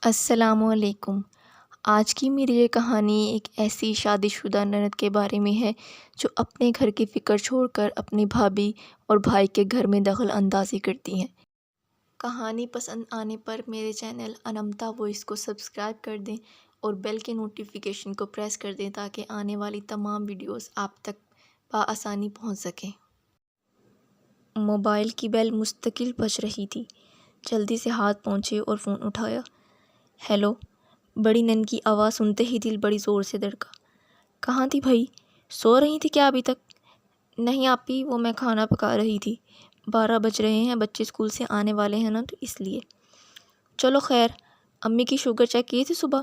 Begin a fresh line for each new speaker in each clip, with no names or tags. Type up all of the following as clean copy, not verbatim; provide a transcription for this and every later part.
السلام علیکم۔ آج کی میری یہ کہانی ایک ایسی شادی شدہ نند کے بارے میں ہے جو اپنے گھر کی فکر چھوڑ کر اپنی بھابھی اور بھائی کے گھر میں دخل اندازی کرتی ہیں۔ کہانی پسند آنے پر میرے چینل انمتا وائس کو سبسکرائب کر دیں اور بیل کے نوٹیفیکیشن کو پریس کر دیں تاکہ آنے والی تمام ویڈیوز آپ تک بآسانی پہنچ سکیں۔ موبائل کی بیل مستقل بج رہی تھی۔ جلدی سے ہاتھ پہنچے اور فون اٹھایا۔ ہیلو، بڑی نند کی آواز سنتے ہی دل بڑی زور سے دھڑکا۔ کہاں تھی بھائی؟ سو رہی تھی کیا ابھی تک؟ نہیں آپی، وہ میں کھانا پکا رہی تھی۔ 12 بج رہے ہیں، بچے اسکول سے آنے والے ہیں نا تو اس لیے۔ چلو خیر، امی کی شوگر چیک کی تھی صبح؟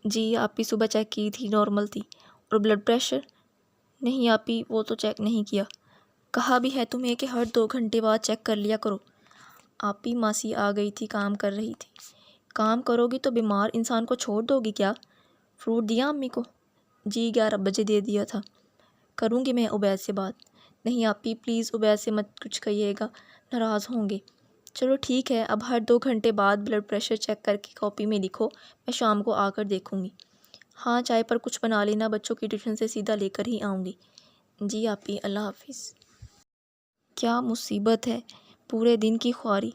جی آپی، صبح چیک کی تھی، نارمل تھی۔ اور بلڈ پریشر؟ نہیں آپی، وہ تو چیک نہیں کیا۔ کہا بھی ہے تمہیں کہ ہر 2 گھنٹے بعد چیک کر لیا کرو۔ آپی ماسی آ گئی تھی، کام کر رہی تھی۔ کام کرو گی تو بیمار انسان کو چھوڑ دو گی کیا؟ فروٹ دیا امی کو؟ جی 11 بجے دے دیا تھا۔ کروں گی میں عبید سے بات۔ نہیں آپی پلیز عبید سے مت کچھ کہیے گا، ناراض ہوں گے۔ چلو ٹھیک ہے، اب ہر 2 گھنٹے بعد بلڈ پریشر چیک کر کے کاپی میں لکھو، میں شام کو آ کر دیکھوں گی۔ ہاں چائے پر کچھ بنا لینا، بچوں کی ٹیوشن سے سیدھا لے کر ہی آؤں گی۔ جی آپی، اللہ حافظ۔ کیا مصیبت ہے، پورے دن کی خواری۔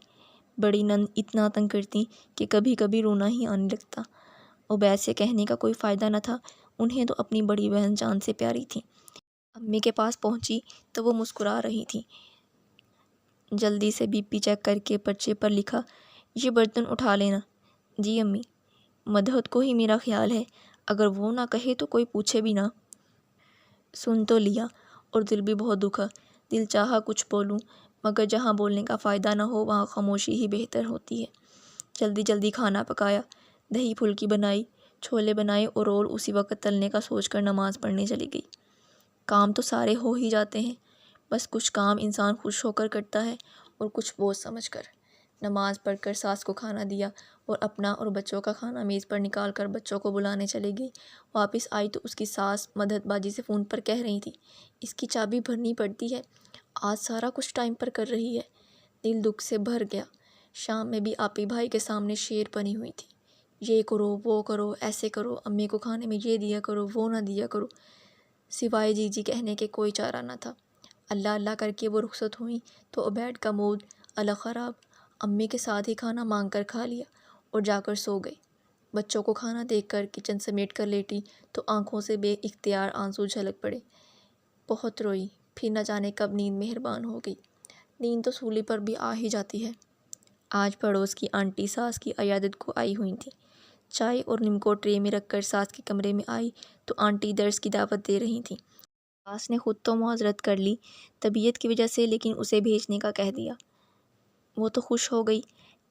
بڑی نند اتنا تنگ کرتی کہ کبھی کبھی رونا ہی آنے لگتا۔ عبید سے کہنے کا کوئی فائدہ نہ تھا، انہیں تو اپنی بڑی بہن جان سے پیاری تھی۔ امی کے پاس پہنچی تو وہ مسکرا رہی تھی۔ جلدی سے بی پی چیک کر کے پرچے پر لکھا، یہ برتن اٹھا لینا۔ جی امی۔ مدحت کو ہی میرا خیال ہے، اگر وہ نہ کہے تو کوئی پوچھے بھی نہ۔ سن تو لیا اور دل بھی بہت دکھا۔ دل چاہا کچھ بولوں، مگر جہاں بولنے کا فائدہ نہ ہو وہاں خاموشی ہی بہتر ہوتی ہے۔ جلدی جلدی کھانا پکایا، دہی پھلکی بنائی، چھولے بنائے اور رول اسی وقت تلنے کا سوچ کر نماز پڑھنے چلی گئی۔ کام تو سارے ہو ہی جاتے ہیں، بس کچھ کام انسان خوش ہو کر کرتا ہے اور کچھ بوجھ سمجھ کر۔ نماز پڑھ کر ساس کو کھانا دیا اور اپنا اور بچوں کا کھانا میز پر نکال کر بچوں کو بلانے چلی گئی۔ واپس آئی تو اس کی ساس مدحت باجی سے فون پر کہہ رہی تھی، اس کی چابی بھرنی پڑتی ہے، آج سارا کچھ ٹائم پر کر رہی ہے۔ دل دکھ سے بھر گیا۔ شام میں بھی آپی بھائی کے سامنے شیر بنی ہوئی تھی، یہ کرو وہ کرو، ایسے کرو، امی کو کھانے میں یہ دیا کرو وہ نہ دیا کرو۔ سوائے جی جی کہنے کے کوئی چارہ نہ تھا۔ اللہ اللہ کر کے وہ رخصت ہوئیں تو عبید کا موڈ الگ خراب۔ امی کے ساتھ ہی کھانا مانگ کر کھا لیا اور جا کر سو گئی۔ بچوں کو کھانا دیکھ کر کچن سمیٹ کر لیٹی تو آنکھوں سے بے اختیار آنسو جھلک پڑے۔ بہت روئی، پھر نہ جانے کب نیند مہربان ہو گئی۔ نیند تو سولی پر بھی آ ہی جاتی ہے۔ آج پڑوس کی آنٹی ساس کی عیادت کو آئی ہوئی تھیں۔ چائے اور نمکو ٹرے میں رکھ کر ساس کے کمرے میں آئی تو آنٹی درس کی دعوت دے رہی تھیں۔ ساس نے خود تو معذرت کر لی طبیعت کی وجہ سے، لیکن اسے بھیجنے کا کہہ دیا۔ وہ تو خوش ہو گئی،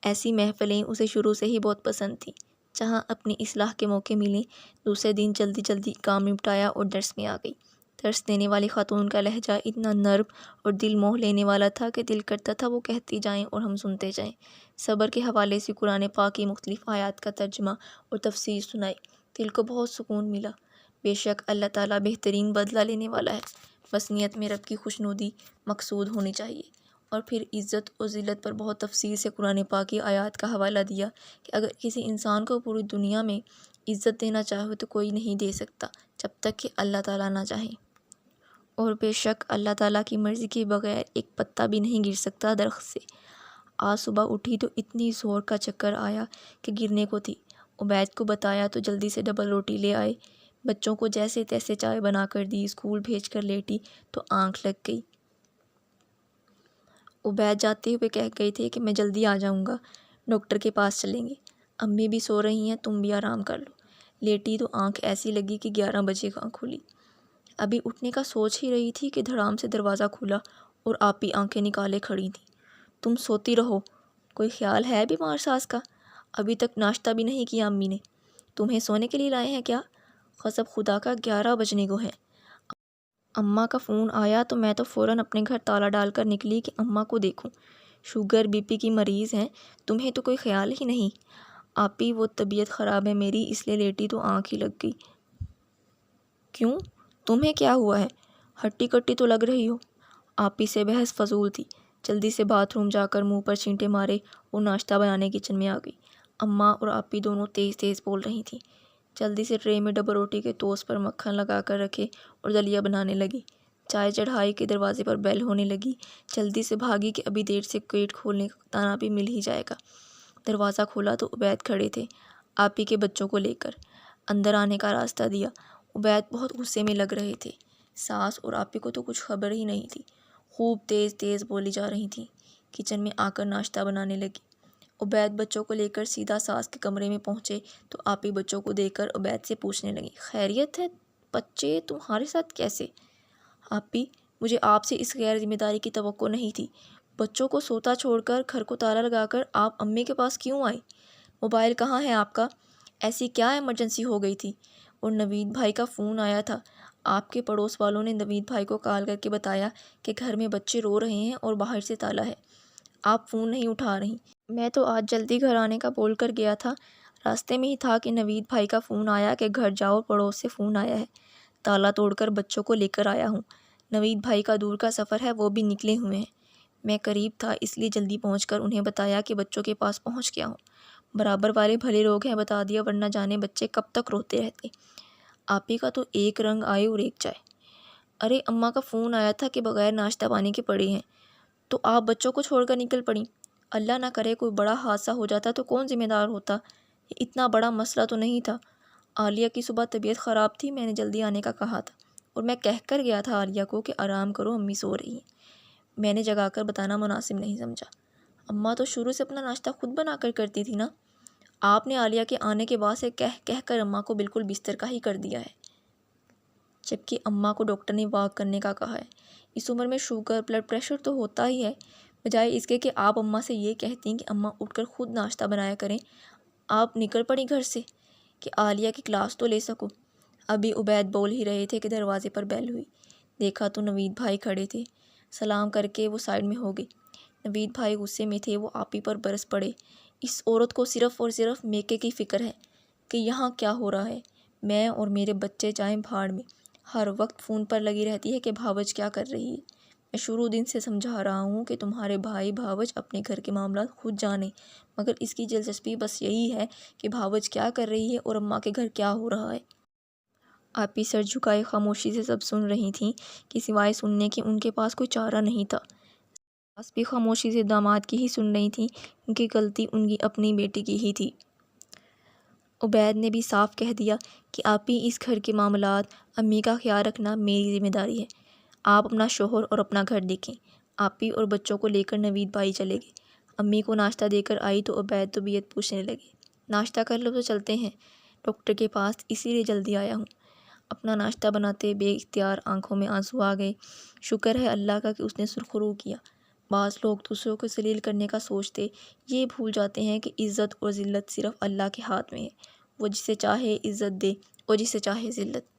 ایسی محفلیں اسے شروع سے ہی بہت پسند تھیں۔ جہاں اپنی اصلاح کے موقع ملے، دوسرے دن جلدی جلدی کام نپٹایا اور درس میں آ گئی۔ درس دینے والی خاتون کا لہجہ اتنا نرم اور دل موہ لینے والا تھا کہ دل کرتا تھا وہ کہتی جائیں اور ہم سنتے جائیں۔ صبر کے حوالے سے قرآن پاک کی مختلف آیات کا ترجمہ اور تفسیر سنائی۔ دل کو بہت سکون ملا۔ بے شک اللہ تعالیٰ بہترین بدلہ لینے والا ہے، بس نیت میں رب کی خوشنودی مقصود ہونی چاہیے۔ اور پھر عزت اور ذلت پر بہت تفصیل سے قرآن پاک کی آیات کا حوالہ دیا کہ اگر کسی انسان کو پوری دنیا میں عزت دینا چاہے تو کوئی نہیں دے سکتا جب تک کہ اللہ تعالیٰ نہ چاہے۔ اور بے شک اللہ تعالیٰ کی مرضی کے بغیر ایک پتا بھی نہیں گر سکتا درخت سے۔ آج صبح اٹھی تو اتنی زور کا چکر آیا کہ گرنے کو تھی۔ عبید کو بتایا تو جلدی سے ڈبل روٹی لے آئے۔ بچوں کو جیسے تیسے چائے بنا کر دی، اسکول بھیج کر لیٹی تو آنکھ لگ گئی۔ عبید جاتے ہوئے کہہ گئے تھے کہ میں جلدی آ جاؤں گا، ڈاکٹر کے پاس چلیں گے۔ امی بھی سو رہی ہیں، تم بھی آرام کر لو۔ لیٹی تو آنکھ ایسی لگی کہ 11 بجے آنکھ کھلی۔ ابھی اٹھنے کا سوچ ہی رہی تھی کہ دھڑام سے دروازہ کھلا اور آپی آنکھیں نکالے کھڑی تھیں۔ تم سوتی رہو، کوئی خیال ہے بیمار ساس کا؟ ابھی تک ناشتہ بھی نہیں کیا امی نے، تمہیں سونے کے لیے لائے ہیں کیا؟ قسم خدا کا 11 بجنے کو ہیں۔ اماں کا فون آیا تو میں تو فوراً اپنے گھر تالا ڈال کر نکلی کہ اماں کو دیکھوں۔ شوگر بی پی کی مریض ہیں، تمہیں تو کوئی خیال ہی نہیں۔ آپی وہ طبیعت خراب ہے میری، اس لیے لیٹی تو آنکھ ہی لگ گئی۔ کیوں؟ تمہیں کیا ہوا ہے؟ ہٹی کٹی تو لگ رہی ہو۔ آپی سے بحث فضول تھی۔ جلدی سے باتھ روم جا کر منہ پر چھینٹے مارے اور ناشتہ بنانے کچن میں آ گئی۔ اماں اور آپی دونوں تیز تیز بول رہی تھیں۔ جلدی سے ٹرے میں ڈبل روٹی کے ٹوسٹ پر مکھن لگا کر رکھے اور دلیا بنانے لگی۔ چائے چڑھائی کہ دروازے پر بیل ہونے لگی۔ جلدی سے بھاگی کہ ابھی دیر سے گیٹ کھولنے کا تانا بھی مل ہی جائے گا۔ دروازہ کھولا تو عبید کھڑے تھے، آپی کے بچوں کو لے کر۔ اندر آنے کا راستہ دیا۔ عبید بہت غصے میں لگ رہے تھے۔ ساس اور آپی کو تو کچھ خبر ہی نہیں تھی، خوب تیز تیز بولی جا رہی تھیں۔ کچن میں آ کر ناشتہ بنانے لگی۔ عبید بچوں کو لے کر سیدھا ساس کے کمرے میں پہنچے تو آپی بچوں کو دیکھ کر عبید سے پوچھنے لگی، خیریت ہے بچے، تمہارے ساتھ کیسے؟ آپی، مجھے آپ سے اس غیر ذمہ داری کی توقع نہیں تھی۔ بچوں کو سوتا چھوڑ کر گھر کو تالا لگا کر آپ امی کے پاس کیوں آئے؟ موبائل کہاں ہے آپ کا؟ ایسی کیا ایمرجنسی ہو گئی تھی؟ اور نوید بھائی کا فون آیا تھا، آپ کے پڑوس والوں نے نوید بھائی کو کال کر کے بتایا کہ گھر میں بچے رو رہے ہیں اور باہر سے تالا ہے، آپ فون نہیں اٹھا رہی۔ میں تو آج جلدی گھر آنے کا بول کر گیا تھا، راستے میں ہی تھا کہ نوید بھائی کا فون آیا کہ گھر جاؤ، پڑوس سے فون آیا ہے، تالا توڑ کر بچوں کو لے کر آیا ہوں۔ نوید بھائی کا دور کا سفر ہے، وہ بھی نکلے ہوئے ہیں، میں قریب تھا اس لیے جلدی پہنچ کر انہیں بتایا کہ بچوں کے پاس پہنچ گیا ہوں۔ برابر والے بھلے لوگ ہیں، بتا دیا، ورنہ جانے بچے کب تک روتے رہتے۔ آپی کا تو ایک رنگ آئے اور ایک جائے۔ ارے اماں کا فون آیا تھا کہ بغیر ناشتہ پانی کے پڑے ہیں، تو آپ بچوں کو چھوڑ کر نکل پڑیں۔ اللہ نہ کرے کوئی بڑا حادثہ ہو جاتا تو کون ذمہ دار ہوتا؟ یہ اتنا بڑا مسئلہ تو نہیں تھا۔ عالیہ کی صبح طبیعت خراب تھی، میں نے جلدی آنے کا کہا تھا اور میں کہہ کر گیا تھا عالیہ کو کہ آرام کرو، امی سو رہی ہیں۔ میں نے جگا کر بتانا مناسب نہیں سمجھا۔ اماں تو شروع سے اپنا ناشتہ خود بنا کر کرتی تھی نا، آپ نے عالیہ کے آنے کے بعد سے کہہ کر اماں کو بالکل بستر کا ہی کر دیا ہے، جبکہ اماں کو ڈاکٹر نے واک کرنے کا کہا ہے۔ اس عمر میں شوگر، بلڈ پریشر تو ہوتا ہی ہے، بجائے اس کے کہ آپ اماں سے یہ کہتی کہ اماں اٹھ کر خود ناشتہ بنایا کریں، آپ نکل پڑی گھر سے کہ عالیہ کی کلاس تو لے سکو۔ ابھی عبید بول ہی رہے تھے کہ دروازے پر بیل ہوئی۔ دیکھا تو نوید بھائی کھڑے تھے، سلام کر کے وہ سائڈ میں ہو گئے۔ نوید بھائی غصے میں تھے، وہ آپی پر برس پڑے، اس عورت کو صرف اور صرف میکے کی فکر ہے کہ یہاں کیا ہو رہا ہے، میں اور میرے بچے جائیں بھاڑ میں، ہر وقت فون پر لگی رہتی ہے کہ بھاوج کیا کر رہی ہے۔ میں شروع دن سے سمجھا رہا ہوں کہ تمہارے بھائی بھاوج اپنے گھر کے معاملات خود جانیں، مگر اس کی دلچسپی بس یہی ہے کہ بھاوج کیا کر رہی ہے اور اماں کے گھر کیا ہو رہا ہے۔ آپی سر جھکائے خاموشی سے سب سن رہی تھیں کہ سوائے سننے کے ان کے پاس کوئی چارہ نہیں تھا۔ ساس بھی خاموشی سے داماد کی ہی سن رہی تھیں کیونکہ غلطی ان کی اپنی بیٹی کی ہی تھی۔ عبید نے بھی صاف کہہ دیا کہ آپی اس گھر کے معاملات، امی کا خیال رکھنا میری ذمہ داری ہے، آپ اپنا شوہر اور اپنا گھر دیکھیں۔ آپی اور بچوں کو لے کر نوید بھائی چلے گئے۔ امی کو ناشتہ دے کر آئی تو عبید طبیعت پوچھنے لگے، ناشتہ کر لو تو چلتے ہیں ڈاکٹر کے پاس، اسی لیے جلدی آیا ہوں۔ اپنا ناشتہ بناتے بے اختیار آنکھوں میں آنسو آ گئے۔ شکر ہے اللہ کا کہ اس نے سرخرو کیا۔ بعض لوگ دوسروں کو ذلیل کرنے کا سوچتے، یہ بھول جاتے ہیں کہ عزت اور ذلت صرف اللہ کے ہاتھ میں ہے، وہ جسے چاہے عزت دے اور جسے چاہے ذلت۔